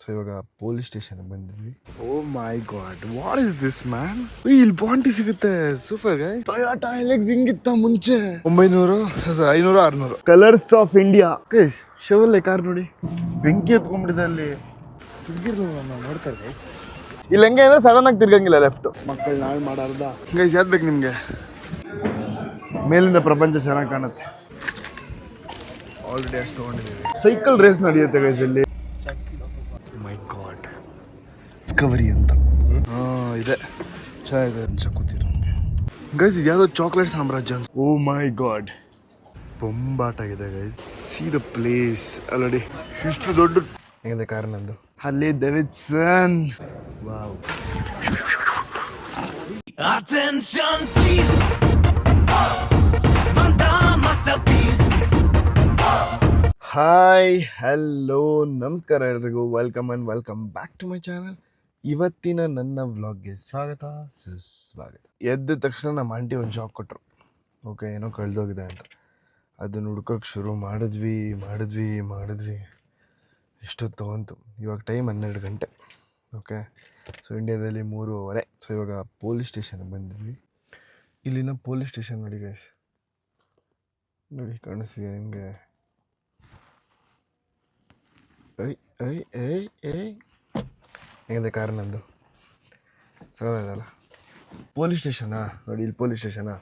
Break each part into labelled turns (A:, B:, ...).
A: So ಇವಾಗ police ಸ್ಟೇಷನ್ಗೆ ಬಂದಿದ್ವಿ. Oh my god, what is this man? ಇಲ್ಲಿ ಬಾಂಟಿ ಸಿಗುತ್ತೆ. ಸೂಪರ್ ಟೊಯೋಟಾ ಎಲೆಕ್ಸ್ ಹಿಂಗಿತ್ತ ಮುಂಚೆ 900 500 600. Colours of India. Chevrolet car ನೋಡಿ, ಬೆಂಕಿ ಎತ್ಕೊಂಡ್ಬಿಟ್ಟಿದೆ ಅಲ್ಲಿ. ನೋಡ್ತಾರೆ ಗೈಸ್, ಇಲ್ಲಿ ಹೆಂಗೆ ಅಂದ್ರೆ ಸಡನ್ ಆಗಿ ತಿರ್ಗಂಗಿಲ್ಲ ಲೆಫ್ಟ್. ಮಕ್ಕಳು ನಾಳೆ ಮಾಡಾರ್ದ ಗೈಸ್. ಯಾವ್ದು ಬೇಕು ನಿಮ್ಗೆ? ಮೇಲಿಂದ ಪ್ರಪಂಚ ಚೆನ್ನಾಗಿ ಕಾಣುತ್ತೆ. ಆಲ್ರೆಡಿ ಅಷ್ಟು ತೊಗೊಂಡಿದ್ದೀವಿ. ಸೈಕಲ್ ರೇಸ್ ನಡೆಯುತ್ತೆ ಗೈಸ್ ಇಲ್ಲಿ. ಮೈ ಗಾಡ್, ಡಿಸ್ಕವರಿ ಅಂತ ಇದೆ, ಚೆನ್ನಾಗಿದೆ ಅನ್ಸಕೂತೀರ ನಮಗೆ ಗೈಸ್. ಇದು ಯಾವುದೋ ಚಾಕ್ಲೇಟ್ ಸಾಮ್ರಾಜ್ಯ. ಓ ಮೈ ಗಾಡ್, ಬೊಂಬಾಟಾಗಿದೆ guys. See the place already. ಇಷ್ಟು ದೊಡ್ಡ ಹೆಂಗಿದೆ ಕಾರ್ ನಂದು. ಅಲ್ಲಿ Davidson. Wow. Attention please. Hi, hello, ನಮಸ್ಕಾರ ಎಲ್ರಿಗೂ. Welcome and welcome back to my channel. ಇವತ್ತಿನ ನನ್ನ ವ್ಲಾಗ್ಗೆ ಸ್ವಾಗತ, ಸುಸ್ವಾಗತ. ಎದ್ದ ತಕ್ಷಣ ನಮ್ಮ ಆಂಟಿ ಒಂದು ಶಾಕ್ ಕೊಟ್ಟರು. ಓಕೆ, ಏನೋ ಕಳೆದೋಗಿದೆ ಅಂತ. ಅದನ್ನು ಹುಡ್ಕೋಕೆ ಶುರು ಮಾಡಿದ್ವಿ. ಎಷ್ಟೊತ್ತು ಅಂತು. ಇವಾಗ ಟೈಮ್ 12 ಗಂಟೆ. ಓಕೆ, ಸೊ ಇಂಡಿಯಾದಲ್ಲಿ 3:15. ಸೊ ಇವಾಗ ಪೊಲೀಸ್ ಸ್ಟೇಷನ್ಗೆ ಬಂದಿದ್ವಿ. ಇಲ್ಲಿನ ಪೊಲೀಸ್ ಸ್ಟೇಷನ್ ನೋಡಿ ಗೈಸ್, ನೋಡಿ ಕಾಣಿಸ್ತಿದೆ ನಿಮಗೆ? ಹೆಂಗಿದೆ ಕಾರ್ ನಂದು? ಸಗದಲ್ಲ. ಪೊಲೀಸ್ ಸ್ಟೇಷನಾ ನೋಡಿ, ಇಲ್ಲಿ ಪೊಲೀಸ್ ಸ್ಟೇಷನಾ.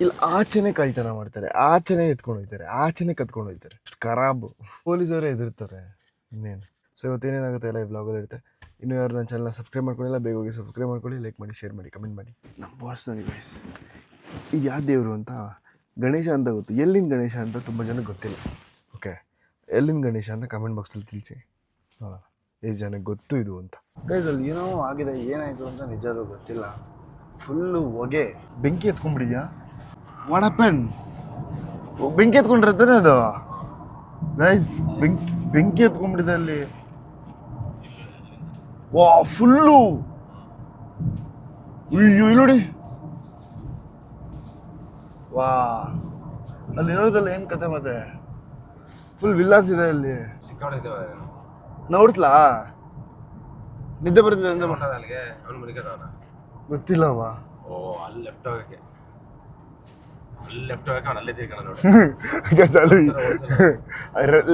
A: ಇಲ್ಲಿ ಆಚೆನೇ ಕಳ್ತನ ಮಾಡ್ತಾರೆ, ಆಚೆನೇ ಎತ್ಕೊಂಡು ಹೋಗ್ತಾರೆ, ಆಚೆನೇ ಕತ್ಕೊಂಡು ಹೋಗ್ತಾರೆ. ಖರಾಬು. ಪೊಲೀಸವರೇ ಎದುರ್ತಾರೆ ಇನ್ನೇನು. ಸೊ ಇವತ್ತೇನೇನಾಗುತ್ತೆ ಎಲ್ಲ ಈ ಬ್ಲಾಗಲ್ಲಿ ಇರುತ್ತೆ. ಇನ್ನೂ ಯಾರು ನನ್ನ ಚಾನಲ್ನ ಸಬ್ಸ್ಕ್ರೈಬ್ ಮಾಡ್ಕೊಳ್ಳಿಲ್ಲ, ಬೇಗ ಹೋಗಿ ಸಬ್ಸ್ಕ್ರೈಬ್ ಮಾಡ್ಕೊಳ್ಳಿ, ಲೈಕ್ ಮಾಡಿ, ಶೇರ್ ಮಾಡಿ, ಕಮೆಂಟ್ ಮಾಡಿ. ನಮ್ಮ ಬಾಸ್ ನೋಡಿ ಗೈಸ್, ಇದು ಯಾವ ದೇವರು ಅಂತ ಗಣೇಶ ಅಂತ ಗೊತ್ತು. ಎಲ್ಲಿನ ಗಣೇಶ ಅಂತ ತುಂಬ ಜನಕ್ಕೆ ಗೊತ್ತಿಲ್ಲ. ಓಕೆ, ಎಲ್ಲಿನ ಗಣೇಶ ಅಂತ ಕಮೆಂಟ್ ಬಾಕ್ಸಲ್ಲಿ ತಿಳಿಸಿ ನೋಡೋಣ ಎಷ್ಟು ಜನಕ್ಕೆ ಗೊತ್ತು ಇದು ಅಂತ. ಗೈಸ್ ಅಲ್ಲಿ ಏನೋ ಆಗಿದೆ, ಏನಾಯಿತು ಅಂತ ನಿಜವೂ ಗೊತ್ತಿಲ್ಲ. ಫುಲ್ಲು ಹೊಗೆ, ಬೆಂಕಿ ಎತ್ಕೊಂಡ್ಬಿಟ್ಟಿದ್ಯಾ? ವಾಡಪ್ಪನ್ ಬೆಂಕಿ ಎತ್ಕೊಂಡಿರ್ತಾನೆ ಅದು ಗೈಸ್. ಬೆಂಕಿ ಎತ್ಕೊಂಡ್ಬಿಟ್ಟಿದೆ ಅಲ್ಲಿ. ವಾ, ಫುಲ್ಲು. ಅಯ್ಯೋ, ಇಲ್ಲಿ ನೋಡಿ. ವಾ, ಅಲ್ಲಿ ಇರೋದಲ್ಲ ಏನು ಕತೆ ಮತ್ತೆ? ಫುಲ್ ವಿಲ್ಲಾಸ್ ಇದೆ ಅಲ್ಲಿ. ನೋಡ್ಸ್ಲಾ? ನಿದ್ದೆ ಬರ್ತಿದೆ ಅಂತ ಗೊತ್ತಿಲ್ಲವ.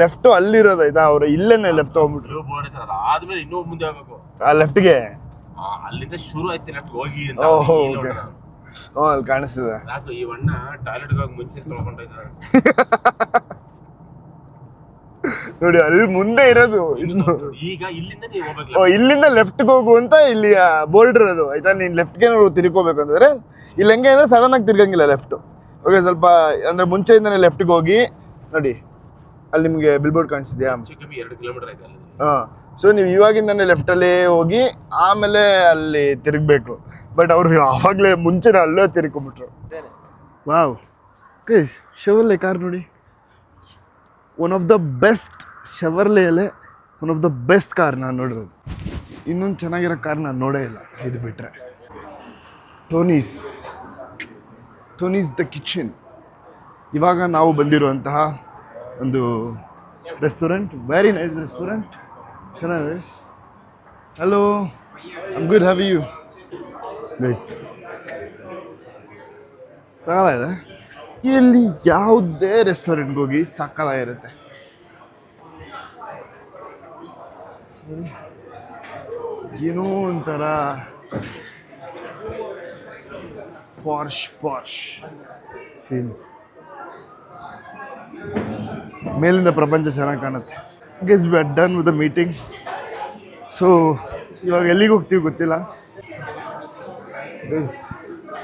A: ಲೆಫ್ಟ್ ಅಲ್ಲಿರೋದಾಯ್ತಾ? ಅವ್ರು ಇಲ್ಲೇನೆ ಲೆಫ್ಟ್ ಹೋಗ್ಬಿಟ್ರು. ಆ ಲೆಫ್ಟ್ಗೆ
B: ಅಲ್ಲಿಂದ ಶುರು ಆಯ್ತು ಲೆಫ್ಟ್ ಹೋಗಿ ಅಂತ.
A: ಅಲ್ಲಿ ಕಾಣಿಸ್ತಿದೆ.
B: ಈ ಅಣ್ಣ ಟಾಯ್ಲೆಟ್ ಹೋಗಿ ಮುಂಚೆ ತೊಳ್ಕೊಂಡೋಯ್ತಾರೆ
A: ನೋಡಿ, ಅಲ್ಲಿ ಮುಂದೆ ಇರೋದು.
B: ಈಗ ಇಲ್ಲಿಂದ ನೀವು ಹೋಗ್ಬೇಕು.
A: ಇಲ್ಲಿಂದ ಲೆಫ್ಟ್ಗೆ ಹೋಗು ಅಂತ ಇಲ್ಲಿ ಬೋರ್ಡ್ ಇರೋದು ಆಯ್ತಾ. ನೀನು ಲೆಫ್ಟ್ಗೆ ತಿರ್ಕೋಬೇಕಂತಂದ್ರೆ ಇಲ್ಲಿ ಹೆಂಗೆ ಅಂದ್ರೆ ಸಡನ್ ಆಗಿ ತಿರ್ಗಂಗಿಲ್ಲ ಲೆಫ್ಟ್. ಓಕೆ, ಸ್ವಲ್ಪ ಅಂದ್ರೆ ಮುಂಚೆಯಿಂದನೇ ಲೆಫ್ಟ್ಗೆ ಹೋಗಿ ನೋಡಿ. ಅಲ್ಲಿ ನಿಮಗೆ ಬಿಲ್ ಬೋರ್ಡ್ ಕಾಣಿಸಿದ್ಯಾ?
B: 2 ಕಿಲೋಮೀಟರ್ ಆಯ್ತು ಅಲ್ಲಿ.
A: ಸೊ ನೀವು ಇವಾಗಿಂದಾನೆ ಲೆಫ್ಟಲ್ಲಿ ಹೋಗಿ ಆಮೇಲೆ ಅಲ್ಲಿ ತಿರುಗಬೇಕು. ಬಟ್ ಅವರು ಆವಾಗಲೇ ಮುಂಚೆನೇ ಅಲ್ಲೇ ತಿರ್ಕೊಂಬಿಟ್ರು. ವಾವ್ ಗೈಸ್, ಶೆವರ್ಲೆ ಕಾರ್ ನೋಡಿ. ಒನ್ ಆಫ್ ದ ಬೆಸ್ಟ್ ಶೆವರ್ಲೆಯಲ್ಲೇ one of the best car ನಾನು ನೋಡಿರೋದು. ಇನ್ನೊಂದು ಚೆನ್ನಾಗಿರೋ ಕಾರ್ ನಾನು ನೋಡೇ ಇಲ್ಲ ಇದು ಬಿಟ್ಟರೆ. Tony's the kitchen. ಇವಾಗ ನಾವು ಬಂದಿರುವಂತಹ ಒಂದು ರೆಸ್ಟೋರೆಂಟ್, ವೆರಿ ನೈಸ್ ರೆಸ್ಟೋರೆಂಟ್, ಚೆನ್ನಾಗಿದೆ. Hello, I'm good, have you guys? ಸಾಕಾಗಿದೆ. ಇಲ್ಲಿ ಯಾವುದೇ ರೆಸ್ಟೋರೆಂಟ್ಗೆ ಹೋಗಿ ಸಾಕಾಗಿರುತ್ತೆ. ಏನೋ ಒಂಥರ ಪಾರ್ಶ್ ಫೀಲ್ಸ್. ಮೇಲಿಂದ ಪ್ರಪಂಚ ಚೆನ್ನಾಗಿ ಕಾಣುತ್ತೆ. Guess we are done with the meeting. So ಇವಾಗ ಎಲ್ಲಿಗೆ ಹೋಗ್ತೀವಿ ಗೊತ್ತಿಲ್ಲ. ಗೆಸ್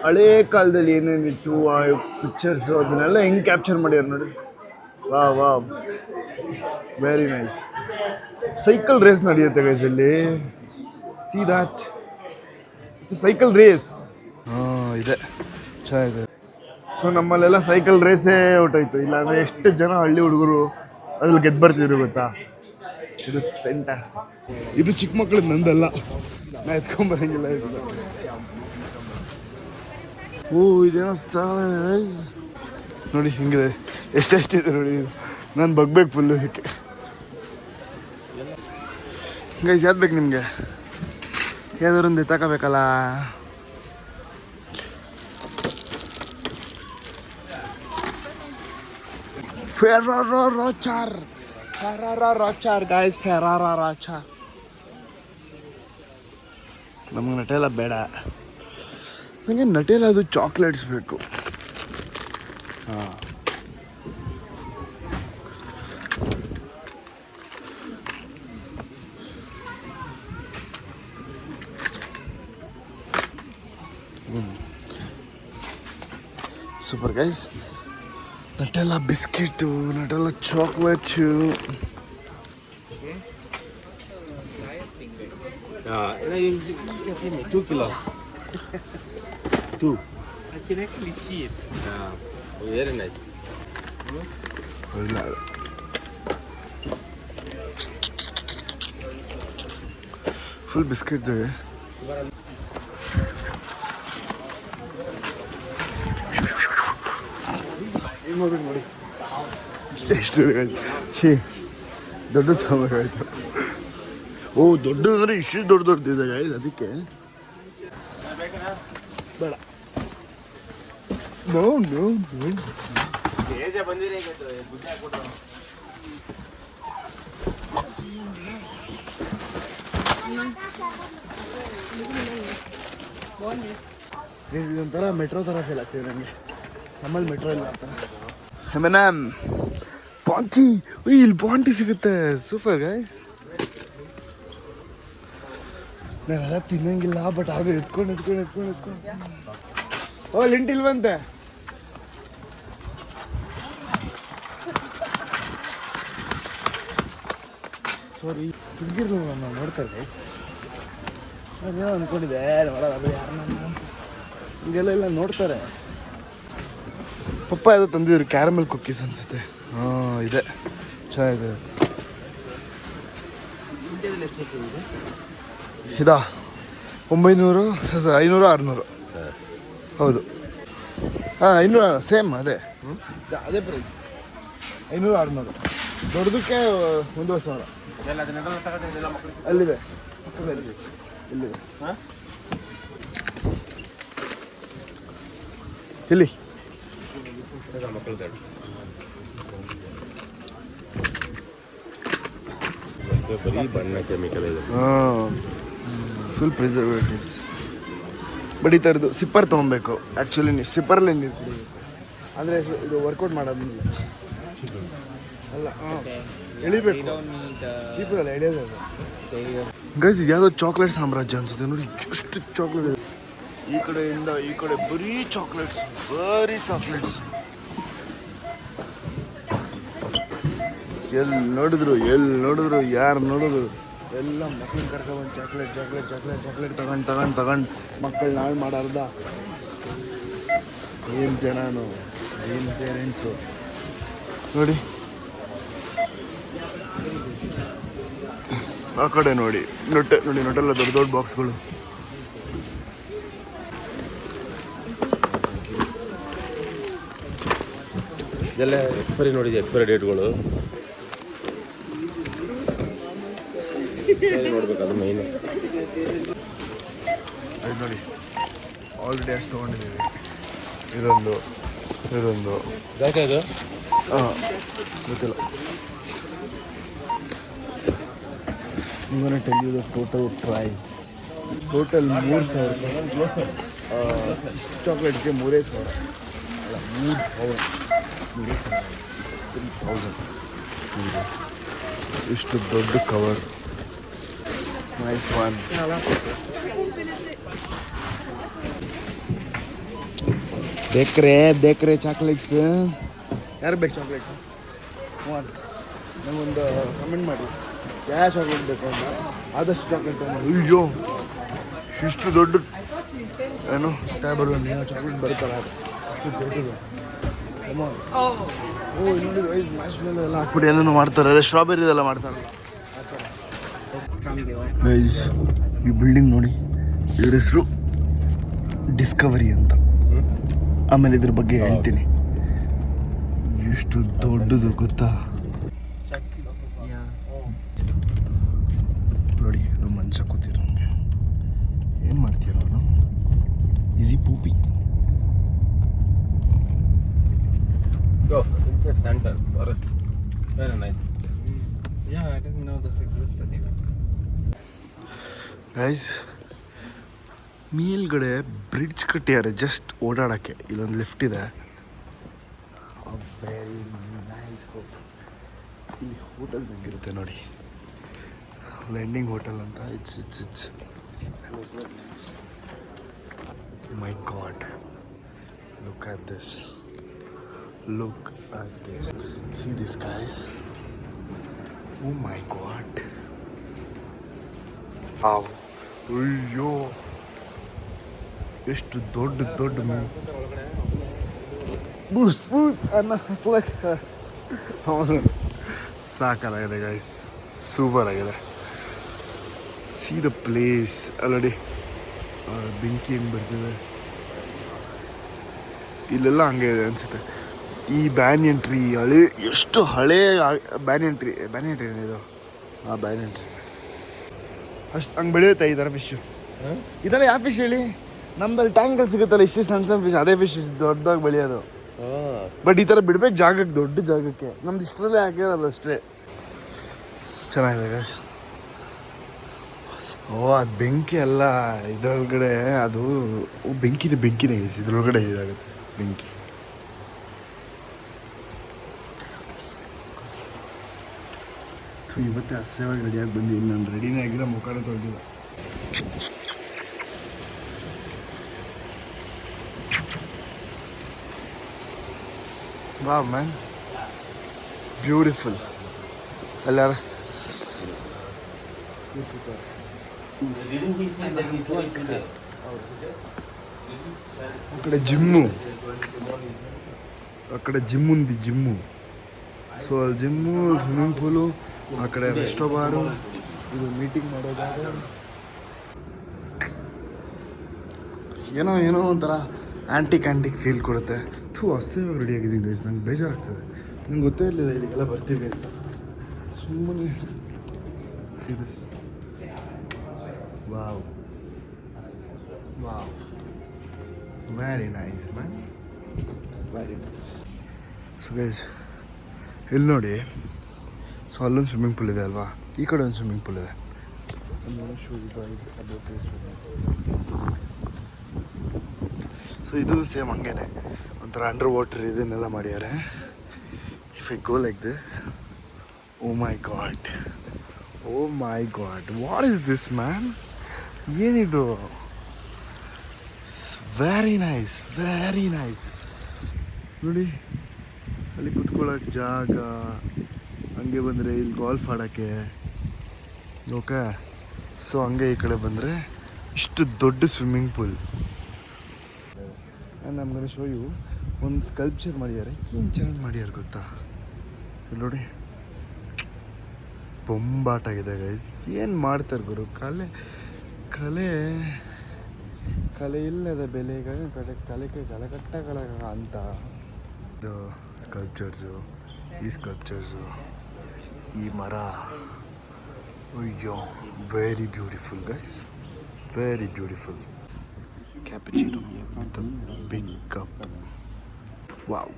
A: ಹಳೇ ಕಾಲದಲ್ಲಿ ಏನೇನಿತ್ತು ಆ ಪಿಕ್ಚರ್ಸು ಅದನ್ನೆಲ್ಲ ಹೆಂಗೆ ಕ್ಯಾಪ್ಚರ್ ಮಾಡ್ಯಾರ ನೋಡಿ. Wow, very nice. Cycle race ನಡೆಯುತ್ತೆ ಗೈಸ್ ಇಲ್ಲಿ. See that, it's cycle race. ಇದೆ, ಚೆನ್ನಾಗಿದೆ. ಸೊ ನಮ್ಮಲ್ಲೆಲ್ಲ ಸೈಕಲ್ ರೇಸೇ ಹೊಟ್ಟೋಯ್ತು. ಇಲ್ಲಾಂದರೆ ಎಷ್ಟು ಜನ ಹಳ್ಳಿ ಹುಡುಗರು ಅದ್ರಲ್ಲಿ ಗೆದ್ದು ಬರ್ತಿದ್ರು ಗೊತ್ತಾ. It is fantastic. ಇದು ಚಿಕ್ಕ ಮಕ್ಕಳು ನಂದಲ್ಲ, ನಾ ಎತ್ಕೊಂಬರಂಗಿಲ್ಲ ಇದು. ಓ, ಇದೇನೋ ನೋಡಿ ಹಿಂಗಿದೆ, ಎಷ್ಟೆಷ್ಟಿದೆ ನೋಡಿ. ನಾನು ಬಗ್ಬೇಕು ಫುಲ್ ಇದಕ್ಕೆ. ಗೈಸ್ ಯಾವ್ದು ಬೇಕು ನಿಮಗೆ? ಯಾವ್ದಾರೊಂದು ತಗೋಬೇಕಲ್ಲ. Ferrero Rocher guys, Ferrero Rocher. ನಮಗೆ ನಟೆಲ್ಲ ಬೇಡ, ನನಗೆ ನಟೆಲ್ಲ ಅದು ಚಾಕ್ಲೇಟ್ಸ್ ಬೇಕು. ಹಾಂ, super guys. Nutella biscuit, Nutella chocolate.
B: $2 kilos. 2.
C: I can actually see it.
B: Yeah. Very nice.
A: ಇಲ್ಲ, ಫುಲ್ ಬಿಸ್ಕೆಟ್ ಇದೆ. ನೋಡಿ ಎಷ್ಟು ದೊಡ್ಡ ತಗೋಬೇಕಾಯ್ತು. ಓ, ದೊಡ್ಡ ಅಂದರೆ ಇಷ್ಟು ದೊಡ್ಡದಿದೆ ಗಾಯ್ಸ್, ಅದಕ್ಕೆ ಬೇಡ. ನೋ ನೋ ನೋ, ಇದೊಂಥರ ಮೆಟ್ರೋ ಥರ ಫೀಲ್ ಆಗ್ತಿದೆ ನನಗೆ. ನಮ್ಮಲ್ಲಿ ಮೆಟ್ರೋ ಇಲ್ಲ ಆ ಥರ. ಮೇಡಮ್ ಪಾಂಟಿ, ಇಲ್ಲಿ ಪಾಂಟಿ ಸಿಗುತ್ತೆ. Super guys. ನಾನೆಲ್ಲ ತಿನ್ನಂಗಿಲ್ಲ, ಬಟ್ ಆಗ ಎತ್ಕೊಂಡು ಓ ಲಿಂಟಿಲ್ವಂತೆ. ಸಾರಿ, ಹುಡುಗಿರ್ಲು ನಾನು ನೋಡ್ತಾರೆ ಗೈಸ್. ನಾನೇನೋ ಅಂದ್ಕೊಂಡಿದ್ದೆ ಅದು ಯಾರನ್ನ ಅಂತ. ಹಿಂಗೆಲ್ಲ ನೋಡ್ತಾರೆ. ಪಪ್ಪ ಯಾವುದೋ ತಂದಿದ್ರು, ಕ್ಯಾರಮೆಲ್ ಕುಕ್ಕೀಸ್ ಅನಿಸುತ್ತೆ. ಹಾಂ, ಇದೆ, ಚೆನ್ನಾಗಿದೆ. ಇದಾ 900, 500, 600. ಹೌದು, ಹಾಂ 500 ಸೇಮ್, ಅದೇ ಪ್ರೈಸ್. 500, 600. ದೊಡ್ಡದಕ್ಕೆ 1,000. ಅಲ್ಲಿದೆ ಪಕ್ಕದಲ್ಲಿ, ಇಲ್ಲಿದೆ. ಇಲ್ಲಿ
B: ಬರೀ ಬಣ್ಣ ಕೆಮಿಕಲ್ ಇದೆ.
A: ಹಾಂ, ಫುಲ್ ಪ್ರಿಸರ್ವೇಟಿವ್ಸ್. ಬಟ್ ಈ ಥರದ್ದು ಸಿಪ್ಪರ್ ತೊಗೊಬೇಕು. ಆ್ಯಕ್ಚುಲಿ ನೀವು ಸಿಪ್ಪರಲ್ಲಿ ನೀರು ಕುಡಿಬೇಕು, ಅಂದರೆ ಇದು ವರ್ಕೌಟ್ ಮಾಡೋದಿಲ್ಲ ಅಲ್ಲ. ಹಾಂ, ಎಳಿಬೇಕು. ಚೀಪದಲ್ಲ, ಎಳೆಯೋದಲ್ಲ ಗೈಸ್. ಇದು ಯಾವುದೋ ಚಾಕ್ಲೇಟ್ ಸಾಮ್ರಾಜ್ಯ ಅನ್ಸುತ್ತೆ. ನೋಡಿ ಎಷ್ಟು ಚಾಕ್ಲೇಟ್ ಇದೆ. ಈ ಕಡೆಯಿಂದ ಈ ಕಡೆ ಬರೀ ಚಾಕ್ಲೇಟ್ಸ್. ಎಲ್ಲಿ ನೋಡಿದ್ರು ಯಾರು ನೋಡಿದ್ರು ಎಲ್ಲ ಮಕ್ಳನ್ನ ಕರ್ಕೊಂಡ್ಬಂದು ಚಾಕ್ಲೇಟ್ ತಗೊಂಡು ಮಕ್ಕಳು ನಾಳೆ ಮಾಡಾರ್ದ. ಏನು ಜನನು, ಏನು ಪೇರೆಂಟ್ಸು ನೋಡಿ. ಆ ಕಡೆ ನೋಡಿ ನೊಟ್ಟೆಲ್ಲ ದೊಡ್ಡ ಬಾಕ್ಸ್ಗಳು.
B: ಇದೆಲ್ಲ ಎಕ್ಸ್ಪೈರಿ ನೋಡಿದೆ, ಎಕ್ಸ್ಪೈರಿ ಡೇಟ್ಗಳು ನೋಡ್ಬೇಕು, ಅದು ಮೈನ್.
A: ಅದು ನೋಡಿ, ಆಲ್ರೆಡಿ ಅಷ್ಟು ತೊಗೊಂಡಿದ್ದೀವಿ. ಇದೊಂದು
B: ಯಾಕೆ ಇದು?
A: ಹಾಂ, ಗೊತ್ತಿಲ್ಲ. I'm gonna tell you the total price. Total 3,000. ಚಾಕ್ಲೇಟ್ಗೆ 3,000 ಅಲ್ಲ, 3,000. ಇಷ್ಟು ದೊಡ್ಡ ಕವರ್. Nice one. ಬೇಕ್ರೆ ಚಾಕ್ಲೇಟ್ಸ್. ಯಾರು ಬೇಕು ಚಾಕ್ಲೇಟ್ಸ್? ನಂಗೊಂದು ಕಮೆಂಟ್ ಮಾಡಿ ಯಾವ ಚಾಕ್ಲೇಟ್ ಬೇಕು ಅಂತ. ಆದಷ್ಟು ಚಾಕ್ಲೇಟ್ ತೊಗೊಂಡು. ಅಯ್ಯೋ, ಇಷ್ಟು ದೊಡ್ಡ ಏನು ಟೇಬಲ್ ಚಾಕ್ಲೇಟ್ ಬರುತ್ತಲ್ಲ, ಅದು ಅಷ್ಟು ದೊಡ್ಡದು. ಓ, ನೋಡಿ ಗೈಸ್, ಮ್ಯಾಶ್ ಮೇಲೆ ಎಲ್ಲ ಹಾಕ್ಬಿಟ್ಟು ಏನೇನೋ ಮಾಡ್ತಾರೆ. ಅದೇ ಸ್ಟ್ರಾಬೆರಿದೆಲ್ಲ ಮಾಡ್ತಾರಲ್ಲ ಆ ಥರ. ಗೈಸ್, ಈ ಬಿಲ್ಡಿಂಗ್ ನೋಡಿ, ಇದ್ರ ಹೆಸರು ಡಿಸ್ಕವರಿ ಅಂತ. ಆಮೇಲೆ ಇದ್ರ ಬಗ್ಗೆ ಹೇಳ್ತೀನಿ. ಎಷ್ಟು ದೊಡ್ಡದು ಗೊತ್ತಾ? ನೋಡಿ, ಮನುಷ್ಯ ಕೂತಿರೋ ನನಗೆ ಏನು ಮಾಡ್ತೀರ ಅವನು easy ಪೂಪಿ
B: Go inside center. Forest. Very nice.
C: Yeah, I didn't know this existed even.
A: Guys ಮೇಲ್ಗಡೆ ಬ್ರಿಡ್ಜ್ ಕಟ್ಟಿದ್ದಾರೆ ಜಸ್ಟ್ ಓಡಾಡೋಕ್ಕೆ ಇಲ್ಲೊಂದು ಲಿಫ್ಟ್ ಇದೆ ವೆರಿ ನೈಸ್ ಇಲ್ಲಿ ಹೋಟೆಲ್ಸ್ ಹೆಂಗಿರುತ್ತೆ ನೋಡಿ ಲೆಂಡಿಂಗ್ ಹೋಟೆಲ್ ಅಂತ it's my god look at this see this guys oh my god wow ಅಯ್ಯೋ ಎಷ್ಟು ದೊಡ್ಡ ಬೂಸ್ ಅನ್ನ ಹಸ್ಲಕ್ಕ ಅವನು ಸಾಕಾಗಿದೆ ಗೈಸ್ ಸೂಪರ್ ಆಗಿದೆ ಸಿ ದ ಪ್ಲೇಸ್ ಆಲ್ರೆಡಿ ಬೆಂಕಿ ಹೆಂಗೆ ಬರ್ತಿದೆ ಇಲ್ಲೆಲ್ಲ ಹಂಗೆ ಇದೆ ಅನಿಸುತ್ತೆ ಈ ಬ್ಯಾನಿಯನ್ ಟ್ರೀ ಎಷ್ಟು ಹಳೇ ಬ್ಯಾನಿಯನ್ ಟ್ರೀ ಏನಿದು ಬ್ಯಾನಿಯನ್ ಟ್ರೀ ಅಷ್ಟು ಹಂಗೆ ಬೆಳೆಯುತ್ತೆ ಈ ಥರ ಫಿಶ್ಶು ಇದೆಲ್ಲ ಯಾವ ಫಿಶ್ ಹೇಳಿ ನಮ್ಮಲ್ಲಿ ಟ್ಯಾಂಕ್ಗಳು ಸಿಗುತ್ತಲ್ಲ ಇಷ್ಟು ಸಣ್ಣ ಫಿಶ್ ಅದೇ ಫಿಶ್ ದೊಡ್ಡದಾಗಿ ಬೆಳೆಯೋದು ಬಟ್ ಈ ಥರ ಬಿಡ್ಬೇಕು ಜಾಗಕ್ಕೆ ದೊಡ್ಡ ಜಾಗಕ್ಕೆ ನಮ್ದು ಇಷ್ಟರಲ್ಲೇ ಹಾಕಿರೋದು ಅಷ್ಟೇ ಚೆನ್ನಾಗಿದೆ ಗಾಯ್ಸ್ ಅದು ಬೆಂಕಿ ಅಲ್ಲ ಇದರೊಳಗಡೆ ಅದು ಬೆಂಕಿನೇ ಗೈಸ್ ಇದ್ರೊಳಗಡೆ ಇದಾಗುತ್ತೆ ಬೆಂಕಿ ಇವತ್ತೇ ಅಸಹ್ಯವಾಗಿ ರೆಡಿಯಾಗಿ ಬಂದಿಲ್ಲ ನಾನು ರೆಡಿನೇ ಆಗಿಲ್ಲ ಮುಖನೂ ತೊಳೆದಿಲ್ಲ ವಾವ್ ಮ್ಯಾನ್ ಬ್ಯೂಟಿಫುಲ್ ಎಲ್ಲಾರ ಆ ಕಡೆ ಜಿಮ್ಮು ఉంది జిమ్ము ಸೊ ಅಲ್ಲಿ ಜಿಮ್ಮು ಸ್ವಿಮ್ಮಿಂಗ್ ಪೂಲು ಆ ಕಡೆ ರೆಸ್ಟೋ ಬಾರು ಇದು ಮೀಟಿಂಗ್ ಮಾಡೋದಾಗ ಏನೋ ಒಂಥರ ಆ್ಯಂಟಿಕ್ ಫೀಲ್ ಕೊಡುತ್ತೆ ಅಸಹ್ಯವಾಗಿ ರೆಡಿ ಆಗಿದ್ದೀನಿ ಗೈಸ್ ನಂಗೆ ಬೇಜಾರಾಗ್ತದೆ ನಂಗೆ ಗೊತ್ತೇ ಇರಲಿಲ್ಲ ಇದಕ್ಕೆಲ್ಲ ಬರ್ತೀವಿ ಅಂತ ಸುಮ್ಮನೆ ಸೀದಸ್ wow very nice man very nice so guys ಇಲ್ಲಿ ನೋಡಿ ಸೊ ಅಲ್ಲೊಂದು ಸ್ವಿಮ್ಮಿಂಗ್ ಪೂಲ್ ಇದೆ ಅಲ್ವಾ ಈ ಕಡೆ ಒಂದು ಸ್ವಿಮ್ಮಿಂಗ್ ಪೂಲ್ ಇದೆ ಸೊ ಇದು ಸೇಮ್ ಹಂಗೇನೆ ಒಂಥರ ಅಂಡರ್ ವಾಟರ್ ಇದನ್ನೆಲ್ಲ ಮಾಡ್ಯಾರೆ if I go like this oh my god what is this man ಏನಿದು ವೆರಿ ನೈಸ್ ನೋಡಿ ಅಲ್ಲಿ ಕುತ್ಕೊಳ್ಳೋಕೆ ಜಾಗ ಹಂಗೆ ಬಂದರೆ ಇಲ್ಲಿ ಗಾಲ್ಫ್ ಆಡೋಕ್ಕೆ ಓಕೆ ಸೊ ಹಂಗೆ ಈ ಕಡೆ ಬಂದರೆ ಇಷ್ಟು ದೊಡ್ಡ ಸ್ವಿಮ್ಮಿಂಗ್ ಪೂಲ್ ನಮ್ಗೆ ಶೋ ಯು ಒಂದು ಸ್ಕಲ್ಪ್ಚರ್ ಮಾಡಿದ್ದಾರೆ ಏನು ಚೆನ್ನಾಗಿ ಮಾಡ್ಯಾರ ಗೊತ್ತಾ ಇಲ್ಲಿ ನೋಡಿ ಬೊಂಬಾಟಾಗಿದೆ ಗೈಸ್ ಏನು ಮಾಡ್ತಾರೆ ಗುರು ಕಲೆ ಇಲ್ಲದ ಬೆಲೆಗ ಕಲೆ ಕಟ್ಟಗಳ ಅಂತ ಇದು ಸ್ಕಲ್ಪ್ಚರ್ಸು ಈ ಮರ ಅಯ್ಯೋ very beautiful guys very beautiful cappuccino with big cup wow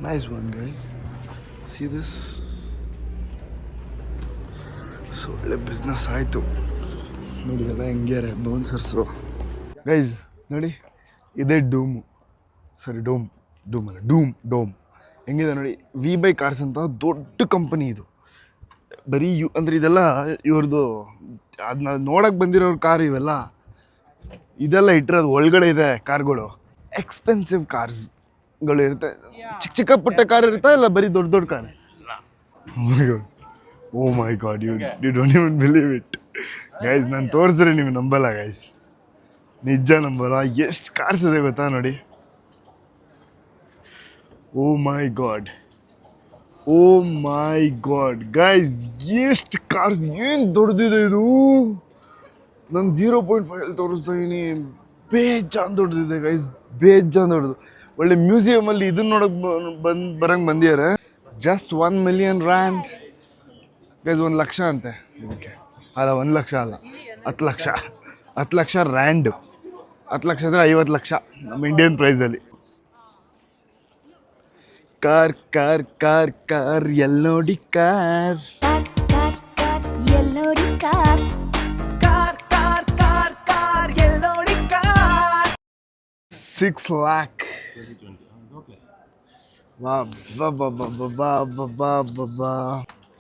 A: nice one guys see this so ಒಳ್ಳೆ ಬಿಸ್ನೆಸ್ ಆಯಿತು ನೋಡಿ ಎಲ್ಲ ಹೆಂಗ್ಯಾರೆ ಬೌನ್ಸರ್ಸು ಗೈಸ್ ನೋಡಿ ಇದೇ ಡೂಮ್ ಹೆಂಗಿದೆ ನೋಡಿ ವಿ ಕಾರ್ಸ್ ಅಂತ ದೊಡ್ಡ ಕಂಪನಿ ಇದು ಬರೀ ಅಂದರೆ ಇದೆಲ್ಲ ಇವ್ರದ್ದು ಅದನ್ನ ನೋಡೋಕೆ ಬಂದಿರೋರು ಕಾರು ಇವೆಲ್ಲ ಇದೆಲ್ಲ ಇಟ್ಟಿರೋದು ಒಳಗಡೆ ಇದೆ ಕಾರ್ಗಳು ಎಕ್ಸ್ಪೆನ್ಸಿವ್ ಕಾರ್ಸ್ಗಳು ಇರುತ್ತೆ ಚಿಕ್ಕ ಪುಟ್ಟ ಕಾರ್ ಇರುತ್ತಾ ಇಲ್ಲ ಬರೀ ದೊಡ್ಡ car oh my God you don't even believe it guys ನಾನು ತೋರಿಸಿದ್ರೆ ನೀವು ನಂಬಲ್ಲ ಗೈಸ್ ನಿಜ ನಂಬಲ್ಲ ಎಷ್ಟು ಕಾರ್ಸ್ ಇದೆ ಗೊತ್ತಾ ನೋಡಿ ಓ ಮೈ ಗಾಡ್ ಗೈಸ್ ಎಷ್ಟು ಕಾರ್ಸ್ ಏನು ದೊಡ್ಡದಿದೆ ಇದು ನಾನು 0.5 ತೋರಿಸ್ತಾ ಇದೀನಿ. ಬೇಜಾನ್ ದೊಡ್ಡದಿದೆ ಗೈಸ್, ಬೇಜಾನ್ ದೊಡ್ಡದು. ಒಳ್ಳೆ ಮ್ಯೂಸಿಯಮಲ್ಲಿ ಇದನ್ನ ನೋಡಕ್ ಬರಂಗೆ ಬಂದಿದ್ದಾರೆ. Just 1 million rand guys, 1 lakh ಅಂತೆ ಇದಕ್ಕೆ. ಅಲ್ಲ 1 ಲಕ್ಷ ಅಲ್ಲ, 10 ಲಕ್ಷ. 10 ಲಕ್ಷ ರ್ಯಾಂಡ್. 10 ಲಕ್ಷ ಅಂದರೆ 50 ಲಕ್ಷ ನಮ್ಮ ಇಂಡಿಯನ್ ಪ್ರೈಸಲ್ಲಿ. ಕಾರ್ ಕಾರ್ ಕಾರ್ ಕಾರ್ ಎಲ್ಲಿ ನೋಡಿ ಕಾರ್.
D: ಎಲ್ಲೋಡಿ car car car car car ಎಲ್ಲೋಡಿ car
A: 6 lakh.
B: Okay.
A: Wow.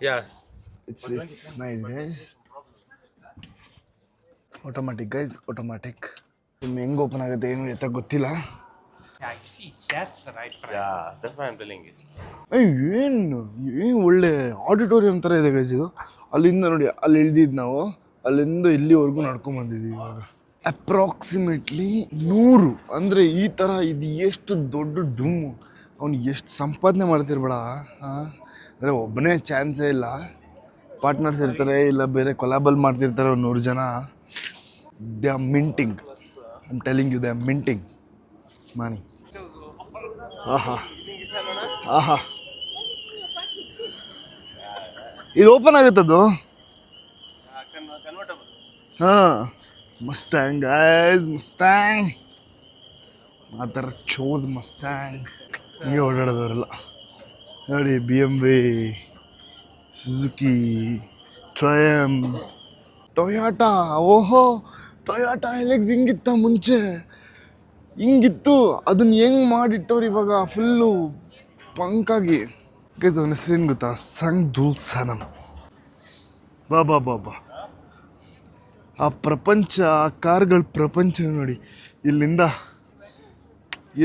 B: Yeah.
A: It's nice guys. Automatic guys, automatic. ಹೆಂಗೆ ಓಪನ್ ಆಗುತ್ತೆ ಏನು ಎತ್ತ ಗೊತ್ತಿಲ್ಲ.
C: Yeah, you see, that's the right price.
B: Yeah, that's why I'm telling you.
A: ಏನು ಒಳ್ಳೆ auditorium ಥರ ಇದೆ ಗೈಸ್ ಇದು. ಅಲ್ಲಿಂದ ನೋಡಿ, ಅಲ್ಲಿ ಇಳ್ದಿದ್ದು ನಾವು, ಅಲ್ಲಿಂದ ಇಲ್ಲಿವರೆಗೂ ನಡ್ಕೊಂಡ್ ಬಂದಿದ್ದೀವಿ. ಇವಾಗ ಅಪ್ರಾಕ್ಸಿಮೇಟ್ಲಿ 100 ಅಂದರೆ ಈ ಥರ ಇದು ಎಷ್ಟು ದೊಡ್ಡ ಡೂಮು. ಅವ್ನು ಎಷ್ಟು ಸಂಪಾದನೆ ಮಾಡ್ತಿರ್ಬೇಡ. ಅಂದರೆ ಒಬ್ಬನೇ ಚಾನ್ಸೇ ಇಲ್ಲ, ಪಾರ್ಟ್ನರ್ಸ್ ಇರ್ತಾರೆ, ಇಲ್ಲ ಬೇರೆ ಕೊಲಾಬಲ್ ಮಾಡ್ತಿರ್ತಾರೆ 100 ಜನ. They are minting. I am telling you, they are minting money. ಆಹಾ ಆಹಾ, ಇದು ಓಪನ್ ಆಗುತ್ತದು. ಹಾಂ, ಮಸ್ಟ್ಯಾಂಗ್ ಗೈಸ್, ಮಸ್ಟ್ಯಾಂಗ್. ಆ ಥರ ಚೋದ್ ಮಸ್ಟ್ಯಾಂಗ್ ಹಂಗೆ ಓಡಾಡೋದವರೆಲ್ಲ ನೋಡಿ. BMW, Suzuki, Triumph, Toyota. ಓಹೋ, ಟೊಯಾಟಾ ಎಲೆಕ್ಸ್ ಹಿಂಗಿತ್ತ ಮುಂಚೆ, ಹಿಂಗಿತ್ತು. ಅದನ್ನ ಹೆಂಗೆ ಮಾಡಿಟ್ಟವ್ರು ಇವಾಗ ಫುಲ್ಲು ಪಂಕಾಗಿ. ಗೈಸ್ ಅವನ ಹೆಸರೇನು ಗೊತ್ತಾ? ಸಂಗ್ ದುಲ್ ಸನಮ್. ಬಾ ಆ ಪ್ರಪಂಚ, ಆ ಕಾರ್ಗಳ ಪ್ರಪಂಚ ನೋಡಿ. ಇಲ್ಲಿಂದ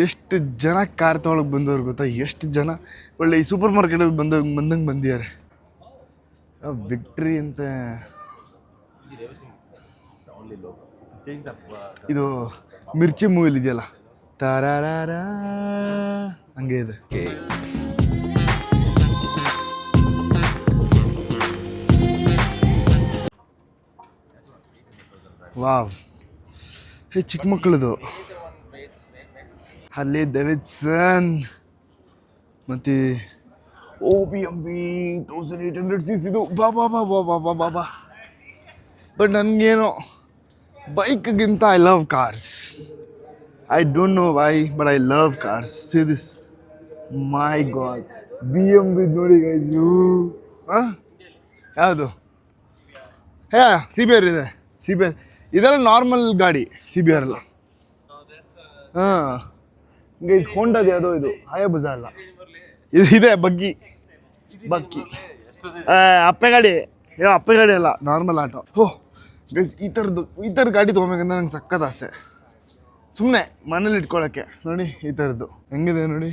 A: ಎಷ್ಟು ಜನ ಕಾರ್ ತೊಗೊಳಕ್ಕೆ ಬಂದವ್ರು ಗೊತ್ತಾ? ಎಷ್ಟು ಜನ ಒಳ್ಳೆ ಈ ಸೂಪರ್ ಮಾರ್ಕೆಟಲ್ಲಿ ಬಂದಂಗೆ ಬಂದಿದ್ದಾರೆ. ವಿಕ್ಟ್ರಿ ಅಂತ ಇದು ಮಿರ್ಚಿ ಮೂವಿಲಿ ಇದೆಯಲ್ಲ, ತಾರಾರ ಹಂಗೆ ಇದೆ. ವಾವ್, ಚಿಕ್ಕ ಮಕ್ಕಳದು. ಅಲ್ಲಿ ಡೇವಿಡ್ಸನ್ ಮತ್ತು BMW 1800cc ಇದು. ಬಾ. ಬಟ್ ನನಗೇನೋ ಬೈಕ್ಗಿಂತ I love cars. I don't know why, but I love cars. See this. My God. BMW ನೋಡಿ guys. ಯಾವುದು? CBR ಇದೆ. CBR ಇದೆಲ್ಲ ನಾರ್ಮಲ್ ಗಾಡಿ, CBR ಅಲ್ಲ. ಹಾಂ ಗೈಸ್, ಹೋಂಡಾದ ಯಾವುದೋ ಇದು, ಹಯಾಬುಜಾ ಅಲ್ಲ ಇದು. ಇದೆ ಬಗ್ಗಿ. ಅಪ್ಪೆ ಗಾಡಿ ಅಲ್ಲ, ನಾರ್ಮಲ್ ಆಟೋ. ಗೈಸ್, ಈ ಥರ ಗಾಡಿ ತೊಗೊಬೇಕಂತ ನಂಗೆ ಸಕ್ಕತ್ ಆಸೆ. ಸುಮ್ಮನೆ ಮನೇಲಿ ಇಟ್ಕೊಳ್ಳೋಕ್ಕೆ. ನೋಡಿ ಈ ಥರದ್ದು ಹೆಂಗಿದೆ ನೋಡಿ.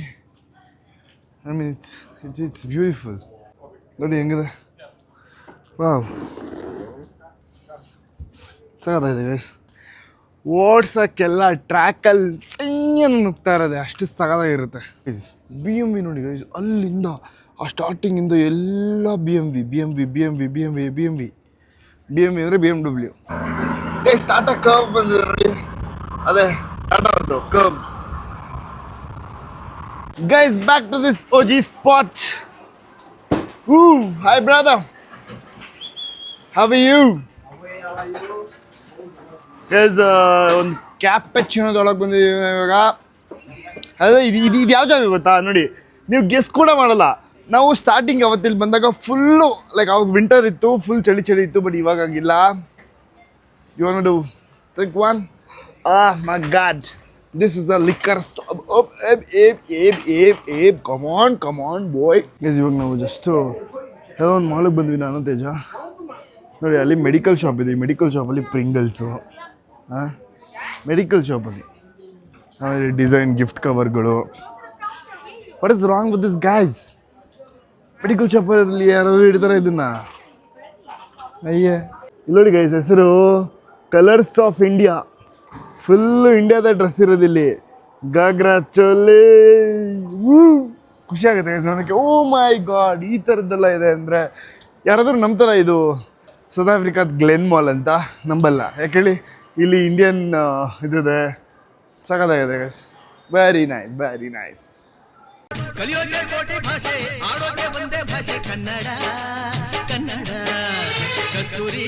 A: I mean it's beautiful. ನೋಡಿ ಹೆಂಗಿದೆ. ವಾವ್, ಸಕ್ಕತ್ತಾಗಿದೆ ಗೈಸ್. ಓಡ್ಸೋಕ್ಕೆಲ್ಲ ಟ್ರ್ಯಾಕಲ್ಲಿ ಸಂಜೆನ ನುಗ್ತಾ ಇರೋದೆ, ಅಷ್ಟು ಸಗದಾಗಿರುತ್ತೆ. BMW ನೋಡಿ ಗೈಸ್, ಅಲ್ಲಿಂದ ಆ ಸ್ಟಾರ್ಟಿಂಗಿಂದ ಎಲ್ಲ BMW ಅಂದರೆ BMW. ಗೈಸ್, ಟಾಟಾ ಕರ್ವ್ ಬಂದಿದೆ ನೋಡಿ. ಅದೇ ಟಾಟಾ ಅವ್ರದ್ದು curve. Guys, back to this OG spot. Hi brother, how are you? Guys, ಒಂದು ಕ್ಯಾಪೆಚಿನೋದೊಳಗೆ ಬಂದಿದ್ದೀವಿ ಇವಾಗ. ಅದೇ ಇದು ಯಾವ ಜಾಗ ಗೊತ್ತಾ? ನೋಡಿ, ನೀವು ಗೆಸ್ ಕೂಡ ಮಾಡಲ್ಲ. ನಾವು ಸ್ಟಾರ್ಟಿಂಗ್ ಅವತ್ತಿಲ್ಲಿ ಬಂದಾಗ ಫುಲ್ಲು ಲೈಕ್ ಅವಾಗ ವಿಂಟರ್ ಇತ್ತು, ಫುಲ್ ಚಳಿ ಇತ್ತು. ಬಟ್ ಇವಾಗ ಹಂಗಿಲ್ಲ. You want to take one? My God, this is a liquor stop. Come on boy. Guys, ಇವಾಗ ನಾವು ಜಸ್ಟು ಯಾವುದೋ ಒಂದು ಮಾಲಿಗೆ ಬಂದ್ವಿ ನಾನು ತೇಜ. ನೋಡಿ, ಅಲ್ಲಿ ಮೆಡಿಕಲ್ ಶಾಪ್ ಇದೆ. ಈ ಮೆಡಿಕಲ್ ಶಾಪಲ್ಲಿ ಪ್ರಿಂಗಲ್ಸು, ಮೆಡಿಕಲ್ ಶಾಪಲ್ಲಿ ಆಮೇಲೆ ಡಿಸೈನ್ ಗಿಫ್ಟ್ ಕವರ್ಗಳು. What is wrong with this guys? Medical ಶಾಪಲ್ಲಿ ಯಾರು ಹಿಡಿತಾರೆ ಇದನ್ನ? ಅಯ್ಯೇ, ಇಲ್ಲಿ ನೋಡಿ ಗೈಸ್, ಹೆಸರು ಕಲರ್ಸ್ ಆಫ್ ಇಂಡಿಯಾ. ಫುಲ್ಲು ಇಂಡಿಯಾದ ಡ್ರೆಸ್ ಇರೋದಿಲ್ಲಿ. ಗಾಗ್ರಾ ಚೋಲೆ. ಖುಷಿ ಆಗುತ್ತೆ ಗೈಸ್ ನೋಡೋಕ್ಕೆ. ಓ ಮೈ ಗಾಡ್, ಈ ಥರದ್ದೆಲ್ಲ ಇದೆ ಅಂದರೆ ಯಾರಾದರೂ ನಂಬ್ತಾರ ಇದು ಸೌತ್ ಆಫ್ರಿಕಾದ ಗ್ಲೆನ್ ಮಾಲ್ ಅಂತ ನಂಬಲ್ಲ, ಯಾಕೆ ಹೇಳಿ ಇಲ್ಲಿ ಇಂಡಿಯನ್ ಇದಿದೆ, ಸಖತ್ತಾಗಿದೆ guys. Very nice, very nice.
D: ಕಲಿಯೋಕೆ ಕೋಟಿ ಭಾಷೆ, ಆಡೋಕೆ ಒಂದೇ ಭಾಷೆ ಕನ್ನಡ, ಕನ್ನಡ ಕಸ್ತೂರಿ.